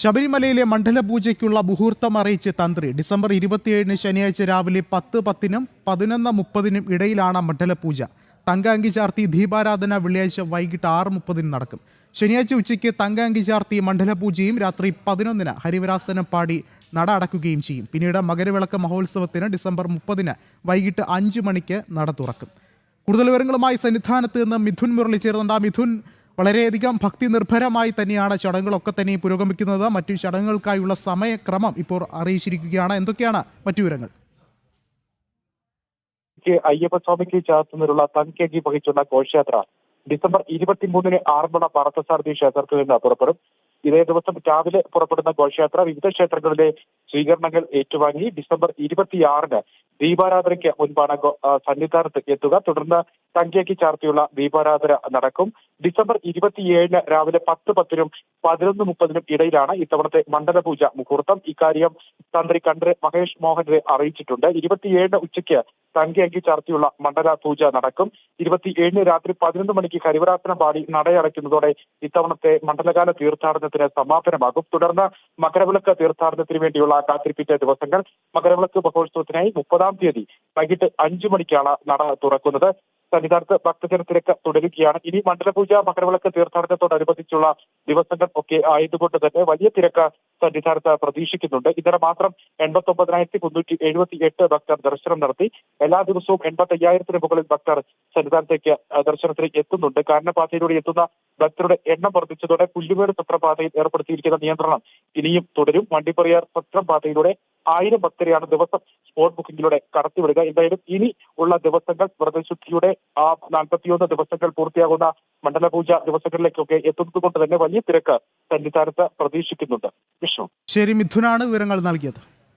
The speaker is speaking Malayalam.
ശബരിമലയിലെ മണ്ഡലപൂജയ്ക്കുള്ള മുഹൂർത്തം അറിയിച്ച് തന്ത്രി. ഡിസംബർ 27 ശനിയാഴ്ച രാവിലെ 10:10-നും 11:30-നും ഇടയിലാണ് മണ്ഡലപൂജ. തങ്കാങ്കി ചാർത്തി ദീപാരാധന വെള്ളിയാഴ്ച വൈകിട്ട് 6:30 നടക്കും. ശനിയാഴ്ച ഉച്ചയ്ക്ക് തങ്കാങ്കി ചാർത്തി മണ്ഡലപൂജയും രാത്രി 11-ന് ഹരിവരാസനം പാടി നട അടയ്ക്കുകയും ചെയ്യും. പിന്നീട് മകരവിളക്ക് മഹോത്സവത്തിന് ഡിസംബർ 30-ന് വൈകിട്ട് 5 മണിക്ക് നട തുറക്കും. കൂടുതൽ വിവരങ്ങളുമായി സന്നിധാനത്ത് നിന്ന് മിഥുൻ മുരളി ചേർന്നുണ്ട്. മിഥുൻ, വളരെയധികം ഭക്തി നിർഭരമായി തന്നെയാണ് ചടങ്ങുകളൊക്കെ തന്നെ പുരോഗമിക്കുന്നത്. മറ്റു ചടങ്ങുകൾക്കായുള്ള സമയക്രമം ഇപ്പോൾ അറിയിച്ചിരിക്കുകയാണ്. എന്തൊക്കെയാണ് മറ്റു വിവരങ്ങൾ? അയ്യപ്പസ്വാമിക്ക് ചാർത്തുന്നതിനുള്ള തങ്കേകി വഹിച്ചുള്ള ഘോഷയാത്ര ഡിസംബർ 23-ന് ആറന്മുള പാർത്ഥസാരഥി ക്ഷേത്രത്തിൽ നിന്ന് പുറപ്പെടും. ഇതേ ദിവസം രാവിലെ പുറപ്പെടുന്ന ഘോഷയാത്ര വിവിധ ക്ഷേത്രങ്ങളിലെ സ്വീകരണങ്ങൾ ഏറ്റുവാങ്ങി ഡിസംബർ 26-ന് ദീപാരാധനയ്ക്ക് മുൻപാണ് സന്നിധാനത്ത് എത്തുക. തുടർന്ന് തങ്കേക്ക് ചാർത്തിയുള്ള ദീപാരാധന നടക്കും. ഡിസംബർ 27-ന് രാവിലെ 10:10-നും 11:30-നും ഇടയിലാണ് ഇത്തവണത്തെ മണ്ഡലപൂജ മുഹൂർത്തം. ഇക്കാര്യം തന്ത്രി കണ്ഠര് മഹേഷ് മോഹനരെ അറിയിച്ചിട്ടുണ്ട്. 27-ന് ഉച്ചയ്ക്ക് തങ്കേക്ക് ചാർത്തിയുള്ള മണ്ഡല പൂജ നടക്കും. 27-ന് രാത്രി 11 മണിക്ക് ഹരിവരാസനം പാടി നടയടയ്ക്കുന്നതോടെ ഇത്തവണത്തെ മണ്ഡലകാല തീർത്ഥാടനത്തിന് സമാപനമാകും. തുടർന്ന് മകരവിളക്ക് തീർത്ഥാടനത്തിന് വേണ്ടിയുള്ള കാത്തിരിപ്പിച്ച ദിവസങ്ങൾ. മകരവിളക്ക് മഹോത്സവത്തിനായി 30-ാം തീയതി വൈകിട്ട് 5 മണിക്കാണ് നട തുറക്കുന്നത്. സന്നിധാനത്ത് ഭക്തജന തിരക്ക് തുടരുകയാണ്. ഇനി മണ്ഡലപൂജ മകരവിളക്ക് തീർത്ഥാടനത്തോടനുബന്ധിച്ചുള്ള ദിവസങ്ങൾ ഒക്കെ ആയതുകൊണ്ട് തന്നെ വലിയ തിരക്ക് സന്നിധാനത്ത് പ്രതീക്ഷിക്കുന്നുണ്ട്. ഇന്നലെ മാത്രം 89,378 ഭക്തർ ദർശനം നടത്തി. എല്ലാ ദിവസവും 85,000-ന് മുകളിൽ ഭക്തർ സന്നിധാനത്തേക്ക് ദർശനത്തിന് എത്തുന്നുണ്ട്. കാനനപാതയിലൂടെ എത്തുന്ന ഭക്തരുടെ എണ്ണം വർദ്ധിച്ചതോടെ പുല്ലുമേട് സത്രപാതയിൽ ഏർപ്പെടുത്തിയിരിക്കുന്ന നിയന്ത്രണം ഇനിയും തുടരും. വണ്ടിപ്പെരിയാർ സത്രം പാതയിലൂടെ 1000 ഭക്തരെയാണ് ദിവസം സ്പോട്ട് ബുക്കിംഗിലൂടെ കടത്തിവിടുക. എന്തായാലും ഇനി ഉള്ള ദിവസങ്ങൾ വ്രതശുദ്ധിയുടെ 41 ദിവസങ്ങൾ പൂർത്തിയാകുന്ന മണ്ഡലപൂജ ദിവസങ്ങളിലേക്കൊക്കെ എത്തുന്നത് കൊണ്ട് തന്നെ വലിയ തിരക്ക് സന്നിധാനത്ത് പ്രതീക്ഷിക്കുന്നുണ്ട്. വിഷ്ണു, ശരി, മിഥുനാണ് വിവരങ്ങൾ നൽകിയത്.